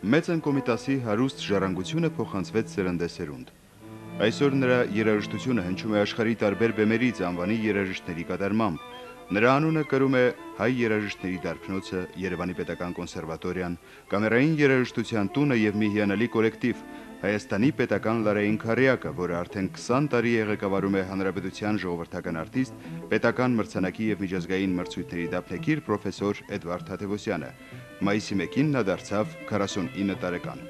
Մեծն Կոմիտասի հարուստ ժառանգությունը փոխանցվեց սերնդեսերունդ։ Այսօր նրա երաժշտությունը հնչում է աշխարհի տարբեր բեմերից անվանի երաժիշտների կատարմամբ։ Նրա անունը կրում է հայ երաժիշտների դարբնոցը, Երևանի պետական կոնսերվատորիան, կամերային երաժշտության տունը եւ մի հիանալի կոլեկտիվ, Հայաստանի պետական լարային քարյակը, որը արդեն 20 տարի է ղեկավարում է Հանրապետության ժողովրդական արտիստ, պետական մրցանակի եւ միջազգային մրցույթների դափնեկիր պրոֆեսոր Էդվարդ Թադևոսյանը։ Մայիսի 1-ին նա դարձավ 49 տարեկան։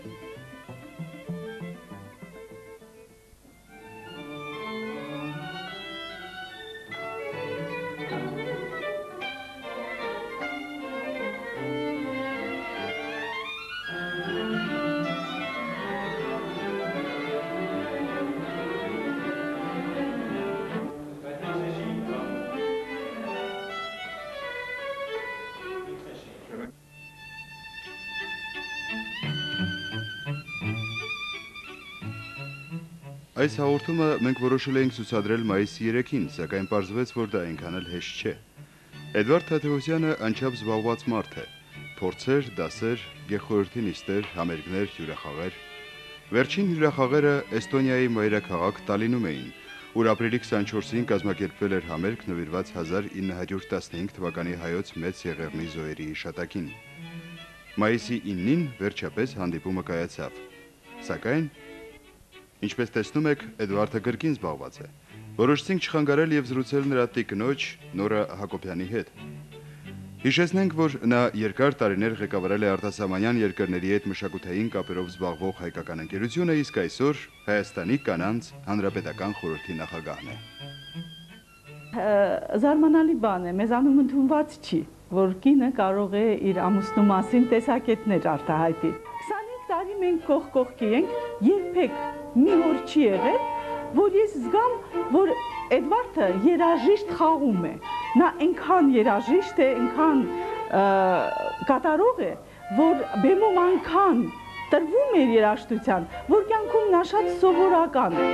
Այս հաղորդումը մենք որոշել էինք ցուցադրել մայիսի 3-ին, սակայն պարզվեց, որ դա այնքան էլ հեշտ չէ։ Էդվարդ Թադևոսյանը անչափ զբաղված մարդ է։ Փորձեր, դասեր, գեղխորհրդի նիստեր, համերգներ, հյուրախաղեր։ Վերջին հյուրախաղերը Էստոնիայի մայրաքաղաք Տալինում էին, ուր ապրիլի 24-ին կազմակերպվել էր համերգ նվիրված 1915 թվականի հայոց մեծ Եղեռնի զոհերի հիշատակին։ Մայիսի 9-ին վերջապես հանդիպումը կայացավ։ Սակայն ինչպես տեսնում եք, Էդվարդը կրկին զբաղված է։ Որոշեցինք չխանգարել եւ զրուցել նրա տիկնոջ Նորա Հակոբյանի հետ։ Հիշեցնենք, որ նա երկար տարիներ ղեկավարել է արտասահմանյան երկրների հետ մշակութային կապերով զբաղվող հայկական ընկերությունը, իսկ այսօր Հայաստանի կանանց հանրապետական խորհրդի նախագահն է։ Զարմանալի բան է, մեզանում ընդունված չի, որ կինը կարող է իր ամուսնու մասին տեսակետներ արտահայտի։ 25 տարի մենք կողք կողքի ենք, երբեք մի օր չի եղել, որ ես զգամ, որ Էդվարդը երաժիշտ խաղում է։ Նա այնքան երաժիշտ է, այնքան կատարող է, որ բեմում այնքան տրվում էր երաժշտության, որ կյանքում նա շատ սովորական է։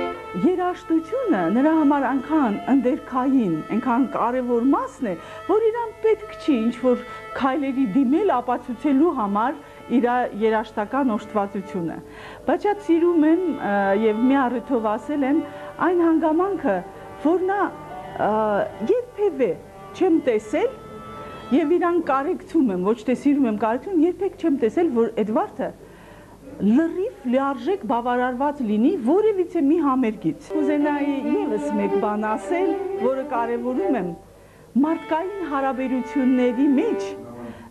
Երաժշտությունը նրա համար այնքան ընդերքային, այնքան կարևոր մասն է, որ իրան պետք չի ինչ-որ քայլերի դիմել ապացուցելու համար իր երաժշտական օժտվածությունը։ Բայց շատ սիրում եմ եւ մի առիթով ասել եմ այն հանգամանքը, որ նա երբևէ չեմ տեսել եւ իրան կարեկցում եմ, ոչ թե սիրում եմ կարեկցում, երբեք չեմ տեսել, որ Էդվարդը լրիվ լիարժեք բավարարված լինի որևիցե մի համերգից։ Կուզենայի եւս մեկ բան ասել, որը կարևորում եմ, մարդկային հարաբերությունների մեջ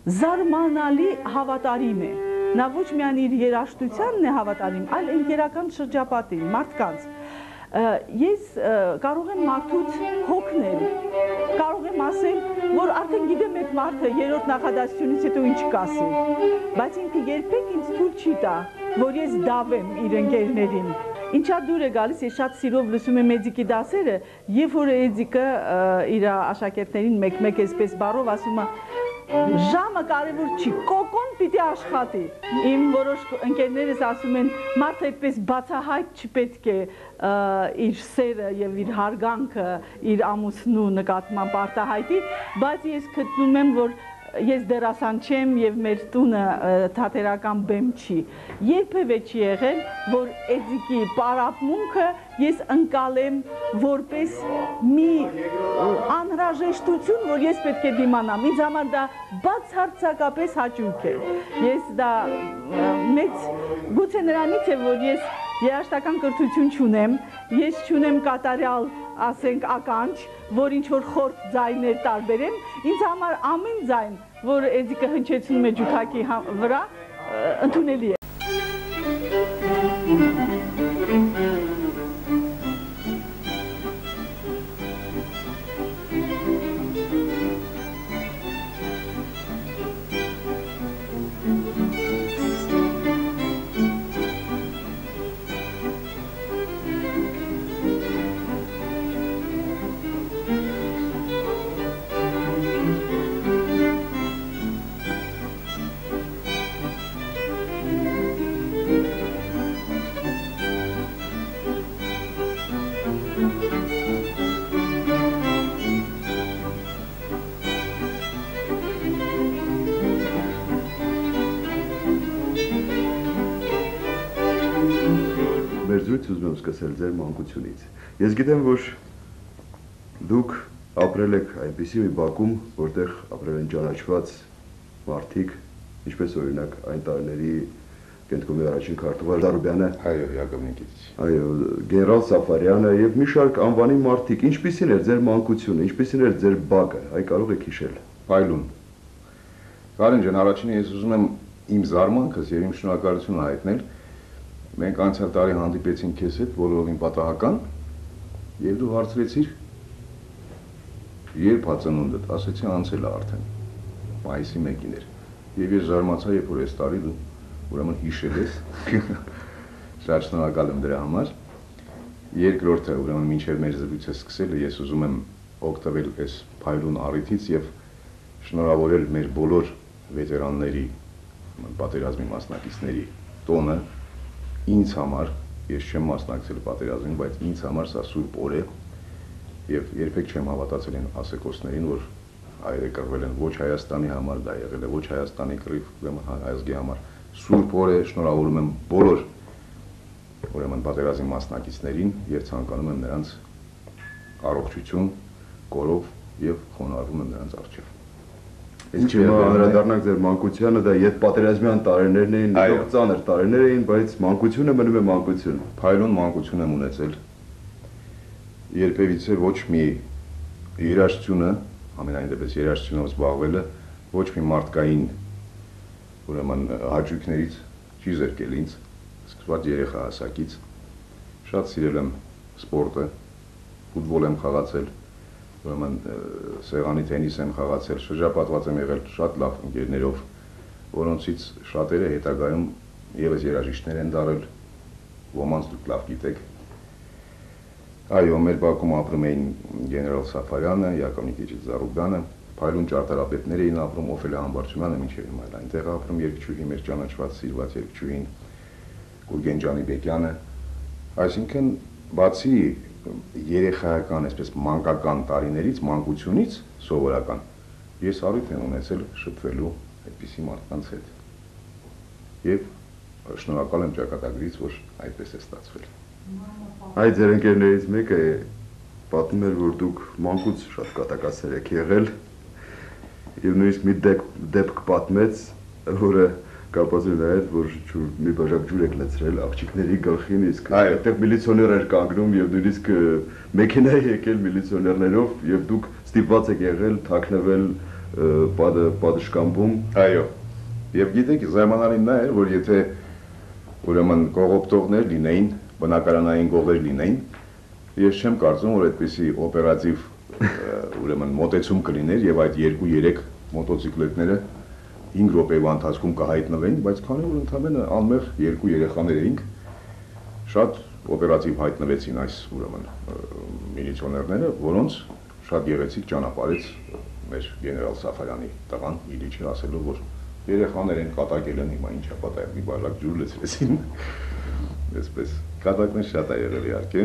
զարմանալի հավատարիմ է։ Նա ոչ միայն իր երաժշտությանն է հավատարիմ, այլ ընկերական շրջապատին, մարդկանց։ Ես կարող եմ մարդուց հոգնել, կարող եմ ասել, որ արդեն գիտեմ այդ մարդը երրորդ նախադասությունից հետո ինչ կասի, բայց ինքը երբեք ինձ թույլ չի տա, որ ես դավեմ իր ընկերներին։ Ինչա դուր է գալիս, ես շատ սիրով լսում եմ Էդիկի դասերը, երբ որ Էդիկը իր աշակերտներին մեկ-մեկ այսպես բառով ասում է, ժամը կարևոր չի, կոկոն պիտի աշխատի։ Իմ որոշ ընկերներս ասում են, մարդը այդպես բացահայտ չպետք է իր սերը եւ իր հարգանքը իր ամուսնու նկատմամբ արտահայտի, բայց ես գտնում եմ, որ ես դերասան չեմ եւ մեր տունը թատերական բեմ չի։ Երբևէ չի եղել, որ Էդիկի պարապմունքը ես ընկալեմ որպես մի անհրաժեշտություն, որ ես պետք է դիմանամ։ Ինձ համար դա բացարձակապես հաճույք է։ Ես դա մեծ գուցե նրանից է, որ ես երաժշտական կրթություն չունեմ, ես չունեմ կատարյալ, ասենք, ականջ, որ ինչ-որ խորտ ձայներ տարբերեմ, ինձ համար ամեն ձայն, որ Էդիկը հնչեցնում է ջութակի վրա, ընդունելի է։ ուզում եմ սկսել ձեր մանկությունից։ Ես գիտեմ, որ դուք ապրել եք այնպիսի մի բակում, որտեղ ապրել են ճանաչված մարդիկ, ինչպես օրինակ այն տարիների Կենտկոմի առաջին քարտուղար Զարուբյանը, այո, Յակոբ Նիկիտիչ, այո, գեներալ Սաֆարյանը եւ մի շարք անվանի մարդիկ, ինչպիսին էր ձեր մանկությունը, ինչպիսին էր ձեր բակը, այ կարող եք հիշել։ Փայլուն։ Կարեն ջան, առաջինը ես ուզում եմ իմ զարմանքս եւ իմ շնորհակալությունը հայտնել։ Մենք անցյալ տարի հանդիպեցինք քեզ հետ բոլորովին պատահական եւ դու հարցրեցիր երբ հացնունդդ, ասեցի անցել է արդեն։ Մայիսի 1-ին էր։ Եվ ես զարմացա, երբ որ այս տարի դու ուրեմն հիշել ես։ Շատ շնորհակալ եմ դրա համար։ Երկրորդը, ուրեմն մինչև մեր զրույցը սկսելը ես ուզում եմ օգտվել այս փայլուն առիթից եւ շնորհավորել մեր բոլոր վետերանների, պատերազմի մասնակիցների տոնը ինձ համար, ես չեմ մասնակցել պատերազմին, բայց ինձ համար սա սուրբ օր է եւ երբեք չեմ հավատացել այն ասեկոսներին, որ հայերը կռվել են ոչ Հայաստանի համար, դա եղել է ոչ Հայաստանի կռիվ, ուրեմն հայազգի համար։ Սուրբ օր է, շնորհավորում եմ բոլոր ուրեմն պատերազմի մասնակիցներին եւ ցանկանում եմ նրանց առողջություն, կորով եւ խոնարհվում եմ նրանց առջեւ։ Ինչի՞ անդրադառնանք ձեր մանկությանը, դա երբ պատերազմյան տարիներն էին, դեռ ծանր տարիներ էին, բայց մանկությունը մնում է մանկություն։ Փայլուն մանկություն եմ ունեցել։ Երբևիցե ոչ մի երաժշտությունը, ամենայն դեպս երաժշտությունով զբաղվելը ոչ մի մարդկային ուրեմն հաճույքներից չի զրկել ինձ, սկսված երեխա հասակից։ Շատ սիրել եմ սպորտը, ֆուտբոլ եմ խաղացել, ուրեմն սեղանի թենիս եմ խաղացել, շրջապատված եմ եղել շատ լավ ընկերներով, որոնցից շատերը հետագայում եւս երաժիշտներ են դարել, ոմանց դուք լավ գիտեք։ Այո, մեր բակում ապրում էին գեներալ Սաֆարյանը, Յակոբ Նիկիտիչ Զարուբյանը, փայլուն ճարտարապետներ էին ապրում, Օֆելիա Համբարձումյանը, մինչև հիմա այնտեղ ապրում երկչուհի, մեր ճանաչված սիրված երկչուհին Գուրգեն Ջանիբեկյանը։ Այսինքն, բացի երեխայական, այսպես մանկական տարիներից, մանկությունից սովորական, ես առիթ եմ ունեցել շփվելու այդպիսի մարդկանց հետ։ Եվ շնորհակալ եմ ճակատագրից, որ այդպես է ստացվել։ Այդ ձեր ընկերներից մեկը պատմում էր, որ դուք մանկուց շատ կատակասեր եք եղել եւ նույնիսկ մի դեպք պատմեց, որը կապված էր նրա հետ, որ մի բաժակ ջուր եք լցրել աղջիկների գլխին, իսկ այդտեղ միլիցիոներ էր կանգնում եւ նույնիսկ մեքենա է եկել միլիցիոներներով եւ դուք ստիպված եք եղել թաքնվել պատշգամբում։ Այո։ Եվ գիտեք, զարմանալին նա էր, որ եթե ուրեմն կողոպտողներ լինեին, բնակարանային գողեր լինեին, ես չեմ կարծում, որ այդպիսի օպերատիվ ուրեմն մոտեցում կլիներ եւ այդ 2-3 մոտոցիկլետները 5 րոպեվա ընթացքում կհայտնվեին, բայց քանի որ ընդամենը անմեղ 2 երեխաներ էինք, շատ օպերատիվ հայտնվեցին այս ուրեմն միլիցիոներները, որոնց շատ գեղեցիկ ճանապարհեց մեր գեներալ Սաֆարյանի տղան Իլիչը, ասելով, որ երեխաներ են կատակել են, հիմա ինչա պատահել, մի բաժակ ջուր լցրեցին։ Այսպես կատակներ շատ է եղել իհարկե։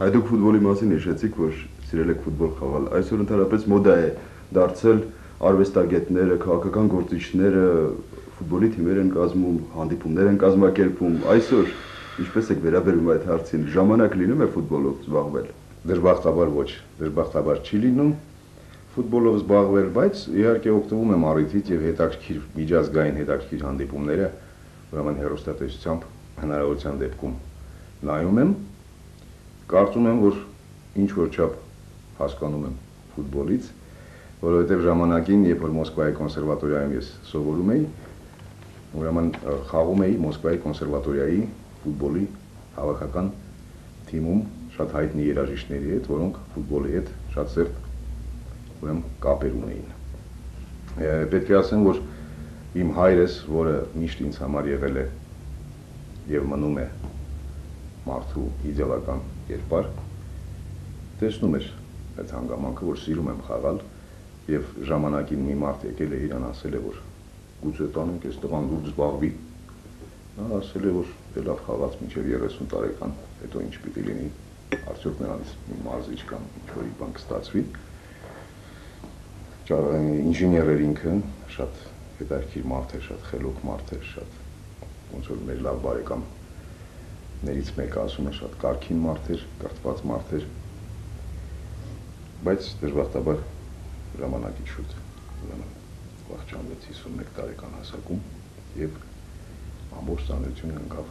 Այդ դուք ֆուտբոլի մասին հիշեցիք, որ սիրել եք ֆուտբոլ խաղալ։ Այսօր ընդհանրապես մոդա է դարձել արվեստագետները, քաղաքական գործիչները ֆուտբոլի թիմեր են կազմում, հանդիպումներ են կազմակերպում։ Այսօր ինչպես եք վերաբերում այդ հարցին, ժամանակ լինում է ֆուտբոլով զբաղվել։ Դժբախտաբար ոչ, դժբախտաբար չի լինում ֆուտբոլով զբաղվել, բայց իհարկե օգտվում եմ առիթից եւ հետաքրքիր միջազգային հետաքրքիր հանդիպումները, ուրեմն հեռուստատեսությամբ հնարավորության դեպքում նայում եմ, կարծում եմ, որ ինչ որ չափ հասկանում եմ ֆուտբոլից, որովհետեւ ժամանակին, երբ որ Մոսկվայի կոնսերվատորիայում ես սովորում էի, ուրեմն խաղում էի Մոսկվայի կոնսերվատորիայի ֆուտբոլի հավաքական թիմում շատ հայտնի երաժիշտների հետ, որոնք ֆուտբոլի հետ շատ սերտ ուրեմն կապեր ունեին։ Պետք է ասեմ, որ իմ հայրս, որը միշտ ինձ համար եղել է եւ մնում է մարդու իդեալական կերպար, տեսնում էր այդ հանգամանքը, որ սիրում եմ խաղալ եւ ժամանակին մի մարդ եկել է իրան ասել է, որ գուցե տանենք այս տղան դուրս զբաղվի։ Նա ասել է, որ դե լավ խաղաց մինչև 30 տարեկան, հետո ինչ պիտի լինի, արդյոք նրանից մի մարզիչ կամ ինչ-որ բան կստացվի։ Ինժեներ էր ինքը, շատ հետաքրքիր մարդ էր, շատ խելոք մարդ էր, շատ ոնց որ մեր լավ բարեկամ ներից մեկը ասում է շատ կարքին մարդ էր, կրթված մարդ էր, բայց դժբախտաբար ժամանակից շուտ վախճանվեց 51 տարեկան հասակում եւ ամբողջ ծանրությունը ընկավ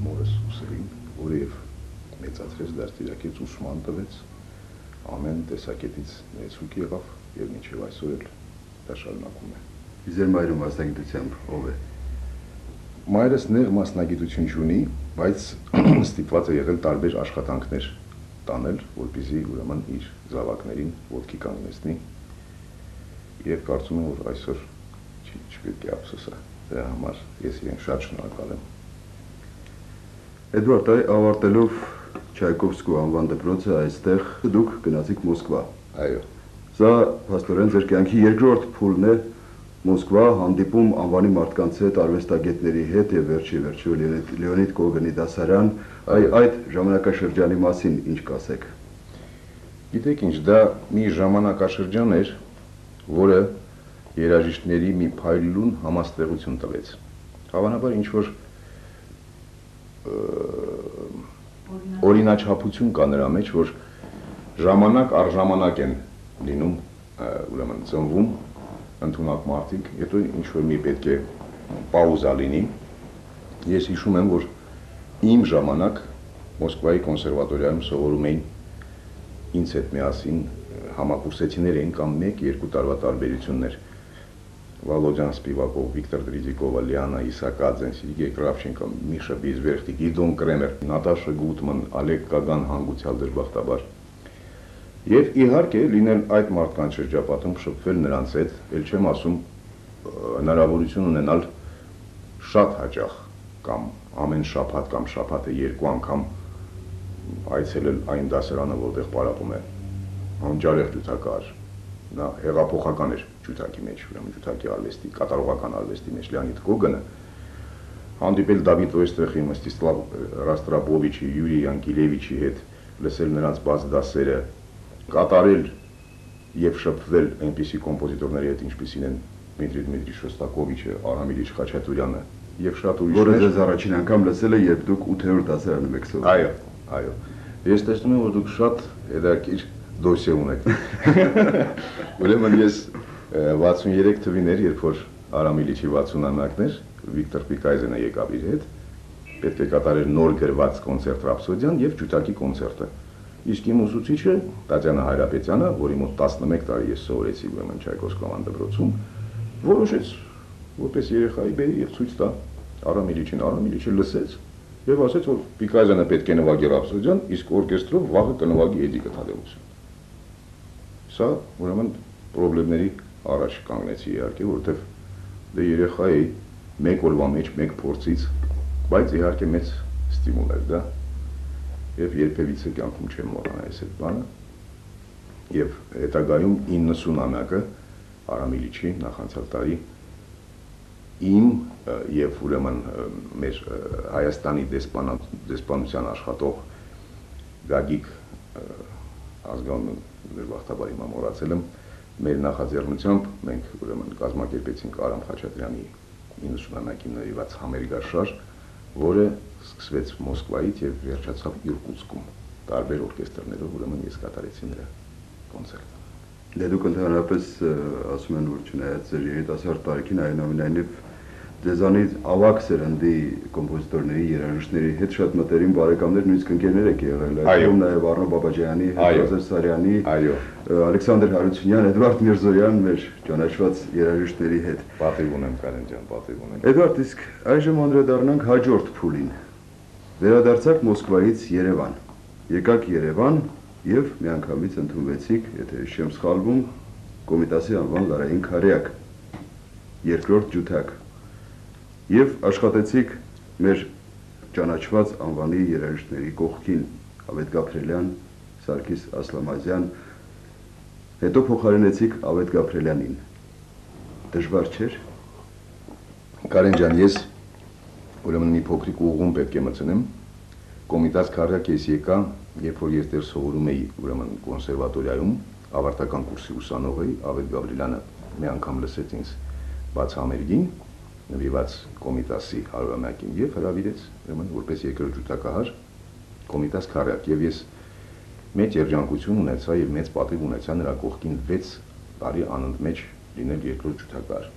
մորս ուսերին, որը եւ մեծացրեց դաստիարակեց ուսման տվեց, ամեն տեսակետից ներսուկ եղավ եւ մինչեւ այսօր էլ դա շարունակում է։ Իզեր մայրը մասնագիտությամբ ով է։ Մայրս նեղ մասնագիտություն չունի, բայց ստիպված է եղել տարբեր աշխատանքներ տանել, որպեսզի ուրեմն իր զավակներին ոտքի կանգնեցնի եւ կարծում եմ, որ այսօր չպետք է ափսոսա դրա համար ես իրեն շատ շնորհակալ եմ։ Էդվարդ, ավարտելով Չայկովսկու անվան դպրոցը այստեղ դուք գնացիք Մոսկվա։ Այո։ Սա փաստորեն ձեր կյանքի երկրորդ փուլն է Մոսկվա հանդիպում անվանի մարդկանց հետ, արվեստագետների հետ եւ վերջի Լեոնիդ Կոգենի դասարան, այդ ժամանակաշրջանի մասին ինչ կասեք։ Գիտեք ինչ, դա մի ժամանակաշրջան էր, որը երաժիշտների մի փայլուն համաստեղություն տվեց։ Հավանաբար ինչ որ օրինաչափություն կա նրա մեջ, որ ժամանակ առ ժամանակ են լինում, ուրեմն ծնվում ընդունակ մարդիկ, հետո ինչ որ մի պետք է պաուզա լինի։ Ես հիշում եմ, որ իմ ժամանակ Մոսկվայի կոնսերվատորիայում սովորում էին ինձ հետ միասին համակուրսեցիներ էին կամ 1-2 տարվա տարբերություններ։ Վալոդյան Սպիվակով, Վիկտոր Դրիզիկովա, Լիանա Իսակաձեն, Սերգեյ Կրավչենկո, Միշա Բիզվերտի, Գիդոն Կրեմեր, Նատաշա Գուտման, Ալեկ Կագան հանգուցյալ դժբախտաբար։ Եվ իհարկե լինել այդ մարդկանց շրջապատում շփվել նրանց հետ, ել չեմ ասում հնարավորություն ունենալ շատ հաճախ կամ ամեն շաբաթ կամ շաբաթը 2 անգամ այցելել այն դասարանը, որտեղ պարապում է հանճարեղ ջութակար, նա հեղափոխական էր ջութակի մեջ, ուրեմն ջութակի արվեստի, կատարողական արվեստի մեջ Լեոնիդ Կոգենը, հանդիպել Դավիթ Օյստրախի, Մստիսլավ Ռաստրապովիչի, Յուրի Անկիլևիչի հետ, լսել նրանց բաց դասերը, կատարել եւ շփվել այնպիսի կոմպոզիտորների հետ, ինչպիսին են Դմիտրի Դմիտրի Շոստակովիչը, Արամ Իլիչ Խաչատուրյանը եւ շատ ուրիշներ։ Որը ձեզ առաջին անգամ լսել է, երբ դուք 8-րդ դասարանում եք սովորում։ Այո, այո։ Ես տեսնում եմ, որ դուք շատ հետաքրքիր դոսիե ունեք։ Ուրեմն ես 63 թվին էր, երբ որ Արամ Իլիչի 60-ամյակն էր, Վիկտոր Պիկայզենը եկավ իր հետ, պետք է կատարել նոր գրված կոնցերտ Ռապսոդիան եւ ջութակի կոնցերտը։ Իսկ իմ ուսուցիչը Տատյանա Հայրապետյանը, որի մոտ 11 տարի ես սովորեցի ուրեմն Չայկովսկու անվան դպրոցում, որոշեց որպես երեխայի բերի եւ ցույց տա Արամ Իլիչին լսեց եւ ասաց, որ Պիկայզյանը պետք է նվագի Ռապսոդիան, իսկ օրկեստրով վաղը կնվագի Էդիկը Թադևոսը։ Սա ուրեմն խնդիրների առաջ կանգնեցի իհարկե, որովհետեւ դե երեխա էի, մեկ օրվա մեջ, մեկ փորձից, բայց իհարկե մեծ ստիմուլ էր դա։ Եվ երբևիցե կյանքում չեմ մոռանա այս այդ բանը։ Եվ հետագայում 90-ամյակը Արամ Իլիչի նախանցյալ տարի իմ եւ ուրեմն մեր Հայաստանի դեսպանության աշխատող Գագիկ ազգանուն դժբախտաբար հիմա մոռացել եմ, մեր նախաձեռնությամբ մենք ուրեմն կազմակերպեցինք Արամ Խաչատրյանի 90-ամյակին նվիրված համերգաշար, որը սկսվեց Մոսկվայից եւ վերջացավ Իրկուտսկում։ Տարբեր օրկեստրներով ուրեմն ես կատարեցի նրա կոնցերտը։ Դե դուք ընդհանրապես ասում են, որ չնայած ձեր երիտասարդ տարիքին այնուամենայնիվ ձեզանից ավագ սերնդի կոմպոզիտորների, երաժիշտների հետ շատ մտերիմ բարեկամներ, նույնիսկ ընկերներ եք եղել, այդում նաեւ Արնո Բաբաջյանի, Հերոզեր Սարյանի, Ալեքսանդր Հարությունյան, Էդվարդ Միրզոյան, մեր ճանաչված երաժիշտների հետ։ Պատիվ ունեմ, Կարեն ջան, պատիվ ունեմ։ Էդվարդ, իսկ այժմ անդրադառնանք հաջորդ փուլին։ Վերադարձաք Մոսկվայից Երևան։ Եկաք Երևան եւ միանգամից ընդունվեցիք, եթե չեմ սխալվում, Կոմիտասի անվան Լարային Քարյակ, երկրորդ ջութակ։ Եվ աշխատեցիք մեր ճանաչված անվանի երաժիշտների կողքին Ավետ Գաբրելյան, Սարգիս Ասլամազյան, հետո փոխարինեցիք Ավետ Գաբրելյանին։ Դժվար չէր։ Կարեն ջան, ես ուրեմն մի փոքրիկ ուղղում պետք է մտցնեմ։ Կոմիտաս Քարյակ ես եկա, երբ որ ես դեռ սովորում էի ուրեմն կոնսերվատորիայում, ավարտական կուրսի ուսանող էի, Ավետ Գաբրելյանը մի անգամ լսեց ինձ բաց համերգին նվիրված Կոմիտասի 100-ամյակին եւ հրավիրեց ուրեմն որպես երկրորդ ջութակահար Կոմիտաս քարյակ եւ ես մեծ երջանկություն ունեցա եւ մեծ պատիվ ունեցա նրա կողքին 6 տարի անընդմեջ լինել երկրորդ ջութակահար։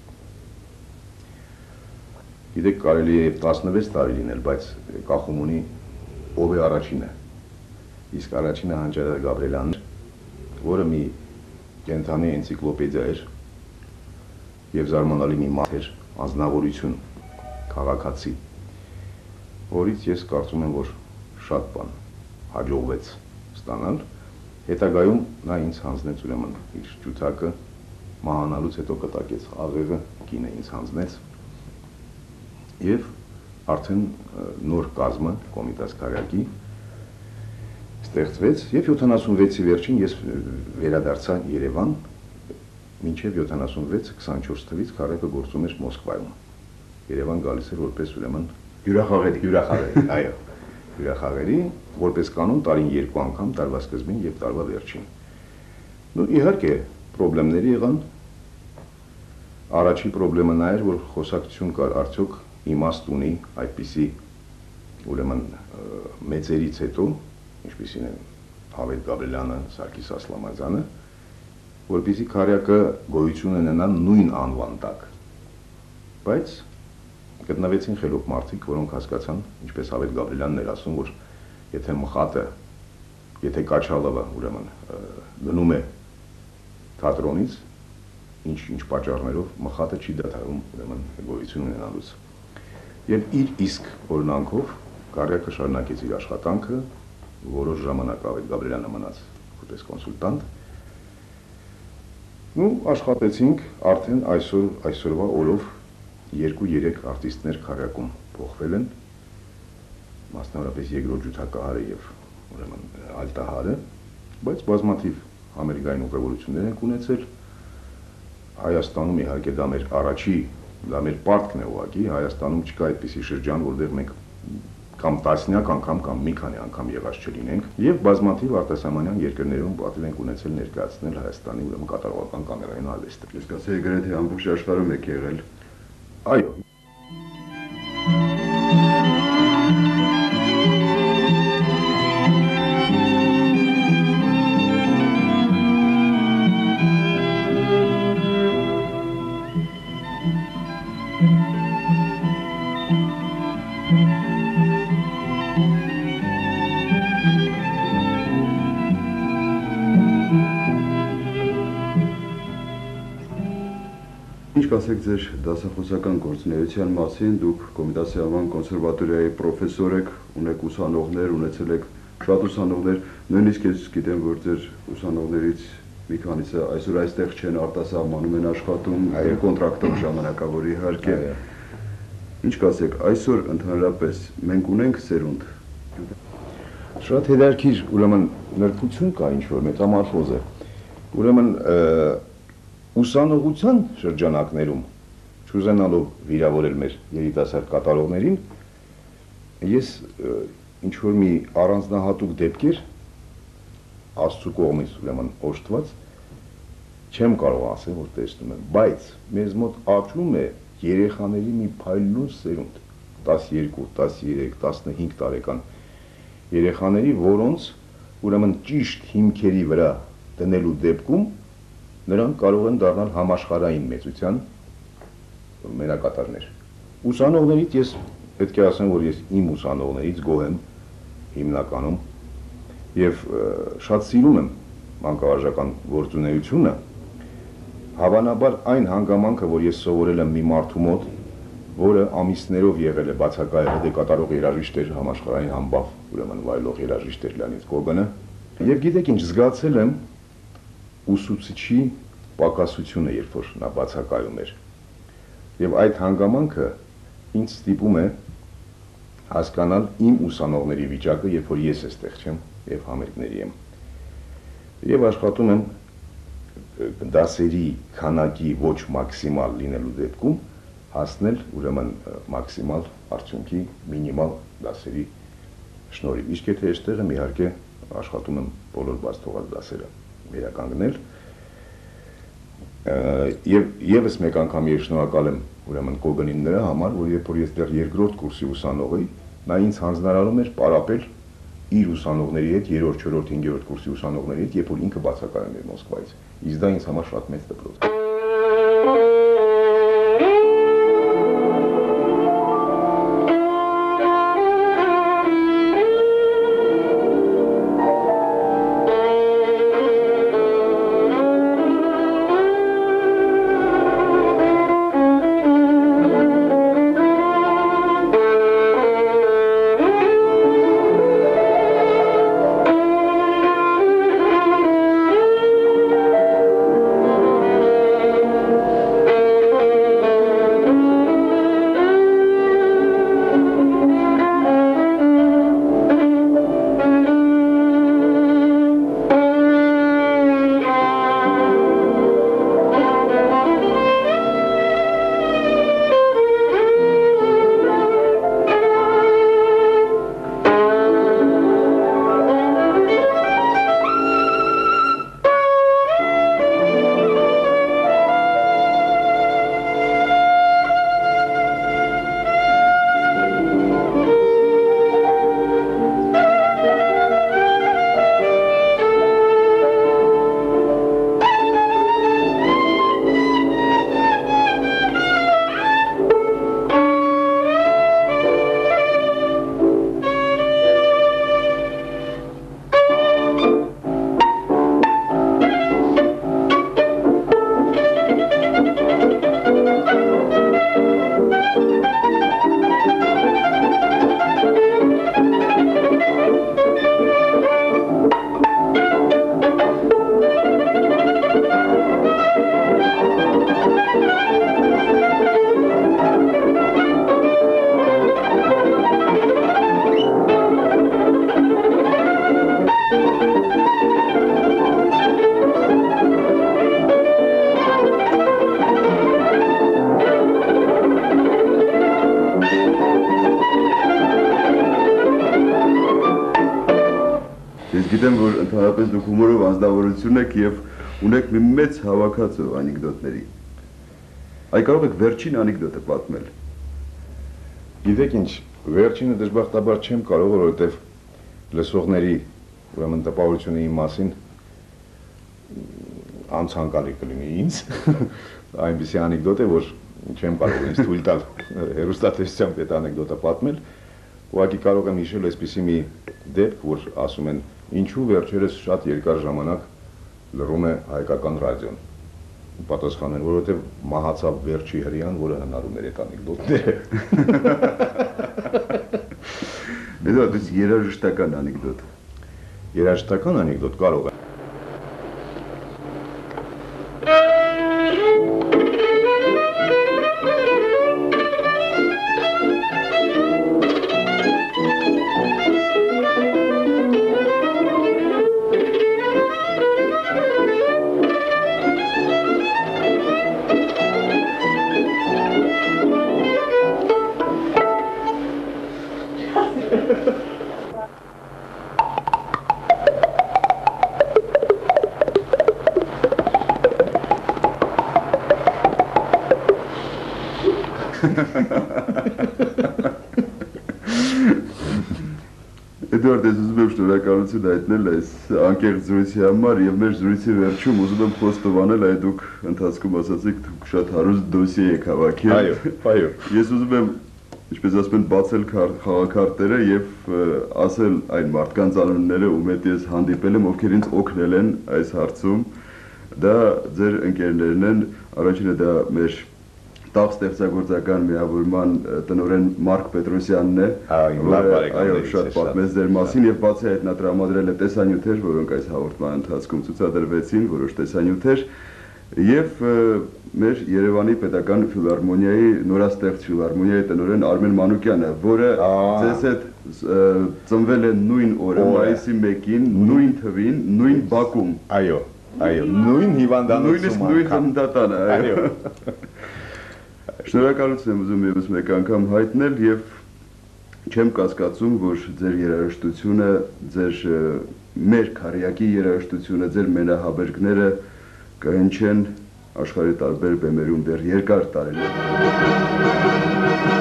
Գիտեք, կարելի է 16 տարի լինել, բայց կախում ունի ով է առաջինը։ Իսկ առաջինը Հանճարետ Գաբրելյանն էր, որը մի կենթանի էնցիկլոպեդիա էր եւ զարմանալի մի մարդ էր, անձնավորություն, քաղաքացի, որից ես կարծում եմ, որ շատ բան հաջողվեց ստանալ։ Հետագայում նա ինձ հանձնեց ուրեմն իր ջութակը, մահանալուց հետո կտակեց աղեղը, կինը ինձ հանձնեց եւ արդեն նոր կազմը Կոմիտաս քարյակի ստեղծվեց եւ 76-ի վերջին ես վերադարձա Երևան, մինչեւ 76 24 թվականից քարյակը գործում էր Մոսկվայում։ Երևան գալիս էր որպես ուրեմն հյուրախաղերի, այո, հյուրախաղերի, որպես կանոն տարին 2 անգամ, տարվա սկզբին եւ տարվա վերջին։ Ну իհարկե խնդիրներ եղան։ Առաջին խնդրեմը նա էր, որ խոսակցություն կար արդյոք իմաստ ունի այդպիսի ուրեմն մեծերից հետո, ինչպիսին են Հավետ Գաբրելյանը, Սարգիս Ասլամազյանը, որպեսզի քարյակը գոյություն ունենա նույն անվան տակ։ Բայց գտնվեցին խելոք մարդիկ, որոնք հասկացան, ինչպես Հավետ Գաբրելյանն էր ասում, որ եթե մխատը, եթե Կաչալովը ուրեմն գնում է թատրոնից, ինչ պատճառներով մխատը չի դադարում ուրեմն գոյություն ունենալուց։ Եվ իր իսկ օրինանքով քարյակը շարունակեց իր աշխատանքը, որոշ ժամանակ Հավետ Գաբրելյանը մնաց որպես կոնսուլտանտ։ Ну, աշխատեցինք արդեն այսօրվա օրով 2-3 արտիստներ քարյակում փոխվել են, մասնավորապես երկրորդ ջութակահարը եւ ուրեմն ալտահարը, բայց բազմաթիվ ամերիկային ուղևորություններ են ունեցել։ Հայաստանում իհարկե դա մեր առաջի, դա մեր պարտքն է ուղղակի, Հայաստանում չկա այդպիսի շրջան, որտեղ մենք կամ տասնյակ անգամ կամ մի քանի անգամ եղած չլինենք, եւ բազմաթիվ արտասահմանյան երկրներում պատիվ ենք ունեցել ներկայացնել Հայաստանի ուրեմն կատարողական կամերային արվեստը։ Իսկ ասեի գրեթե ամբողջ աշխարհում եք եղել։ Այո։ Ինչ կասեք ձեր դասախոսական գործունեության մասին, դուք Կոմիտասի անվան կոնսերվատորիայի պրոֆեսոր եք, ունեք ուսանողներ, ունեցել եք շատ ուսանողներ, նույնիսկ ես գիտեմ, որ ձեր ուսանողներից մի քանիսը այսօր այստեղ չեն, արտասահմանում են աշխատում, կոնտրակտով ժամանակավոր իհարկե։ Ինչ կասեք, այսօր ընդհանրապես մենք ունենք սերունդ։ Շատ հետաքրքիր, ուրեմն նրբություն կա ինչ-որ մետամորֆոզ է։ Ուրեմն ուսանողության շրջանակներում չուզենալով վիրավորել մեր երիտասարդ կատարողներին, ես ինչ-որ մի առանձնահատուկ դեպքեր Աստծու կողմից ուրեմն օժտված չեմ կարող ասել, որ տեսնում եմ, բայց մեզ մոտ աճում է երեխաների մի փայլուն սերունդ, 12, 13, 15 տարեկան երեխաների, որոնց ուրեմն ճիշտ հիմքերի վրա դնելու դեպքում նրանք կարող են դառնալ համաշխարհային մեծության մենակատարներ։ Ուսանողներից ես պետք է ասեմ, որ ես իմ ուսանողներից գոհ եմ հիմնականում եւ շատ սիրում եմ մանկավարժական գործունեությունը, հավանաբար այն հանգամանքը, որ ես սովորել եմ մի մարդու մոտ, որը ամիսներով եղել է բացակայ հետեկատարող երաժիշտ էր, համաշխարհային համբավ, ուրեմն վայելող երաժիշտ էր Լեոնիդ Գոգանը, եւ գիտեք ինչ, զգացել եմ ուսուցիչի պակասությունը, երբ որ նա բացակայում էր։ Եվ այդ հանգամանքը ինձ ստիպում է հասկանալ իմ ուսանողների վիճակը, երբ որ ես էստեղ չեմ եւ համերգների եմ։ Եվ աշխատում եմ դասերի քանակի ոչ մաքսիմալ լինելու դեպքում հասնել ուրեմն մաքսիմալ արդյունքի մինիմալ դասերի շնորհիվ։ Իսկ եթե այստեղ եմ, իհարկե աշխատում եմ բոլոր բաց թողած դասերը վերականգնել։ Եվս մեկ անգամ ես շնորհակալ եմ ուրեմն Կոգնին նրա համար, որ երբ որ ես դեռ երկրորդ կուրսի ուսանող էի, նա ինձ հանձնարարում էր պարապել իր ուսանողների հետ, 3-րդ, 4-րդ, 5-րդ կուրսի ուսանողների հետ, երբ որ ինքը բացակայում էր Մոսկվայից։ Իսկ դա ինձ համար շատ մեծ դպրոց էր։ Գիտեմ, որ ընդհանրապես դուք հումորով անձնավորություն եք եւ ունեք մի մեծ հավաքածու անեկդոտների։ Այ կարող եք վերջին անեկդոտը պատմել։ Գիտեք ինչ, վերջինը դժբախտաբար չեմ կարող, որովհետեւ լսողների ուրեմն տպավորությունը իմ մասին անցանկալի կլինի ինձ։ Այնպիսի անեկդոտ է, որ չեմ կարող ինձ թույլ տալ հեռուստատեսությամբ այդ անեկդոտը պատմել։ Ուղղակի կարող եմ հիշել այսպիսի մի դեպք, որ ասում են ինչու վերջերս շատ երկար ժամանակ լռում է հայկական ռադիոն։ Պատասխանել, որովհետև մահացավ վերջի հրեան, որը հնարում էր այդ անեկդոտները։ Դա դες երաժշտական անեկդոտ։ Երաժշտական անեկդոտ կարող է։ Էդուարդ, ես ուզում եմ շնորհակալություն հայտնել այս անկեղծ զրույցի համար եւ մեր զրույցի վերջում ուզում եմ խոստովանել, այ դուք ընթացքում ասացիք, դուք շատ հարուստ դոսիե եք հավաքել։ Այո։ Ես ուզում եմ, ինչպես ասում են, բացել խաղաքարտերը եւ ասել այն մարդկանց անունները, ում հետ ես հանդիպել եմ, ովքեր ինձ օգնել են այս հարցում։ Դա ձեր ընկերներն են, առաջինը դա մեր տաղ ստեղծագործական միավորման տնօրեն Մարկ Պետրոսյանն է, այո, շատ պատմեց ձեր մասին եւ բացի այդ նա տրամադրել է տեսանյութեր, որոնք այս հաղորդման ընթացքում ցուցադրվեցին, որոշ տեսանյութեր եւ մեր Երևանի Պետական ֆիլհարմոնիայի նորաստեղծ ֆիլհարմոնիայի տնօրեն Արմեն Մանուկյանը, որը ձեզ հետ ծնվել է նույն օրը, մայիսի 1-ին, նույն թվին, նույն բակում։ Այո, նույն հիվանդանոցում, նույն ծննդատանը, այո։ Շնորհակալություն եմ ուզում եւս մեկ անգամ հայտնել եւ չեմ կասկածում, որ ձեր երաժշտությունը, ձեր մեր քարյակի երաժշտությունը, ձեր մենահաբերգները կհնչեն աշխարհի տարբեր բեմերում դեռ երկար տարիներ։